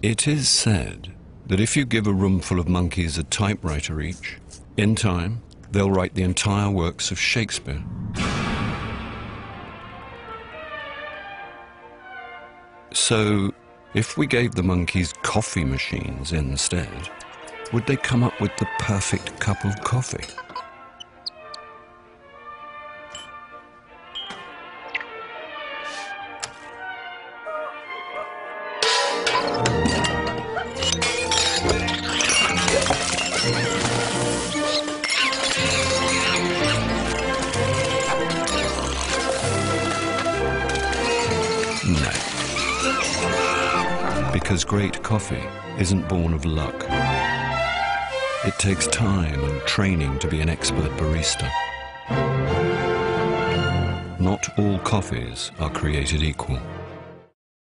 It is said that if you give a room full of monkeys a typewriter each, in time, they'll write the entire works of Shakespeare. So, if we gave the monkeys coffee machines instead, would they come up with the perfect cup of coffee? No. Because great coffee isn't born of luck. It takes time and training to be an expert barista. Not all coffees are created equal.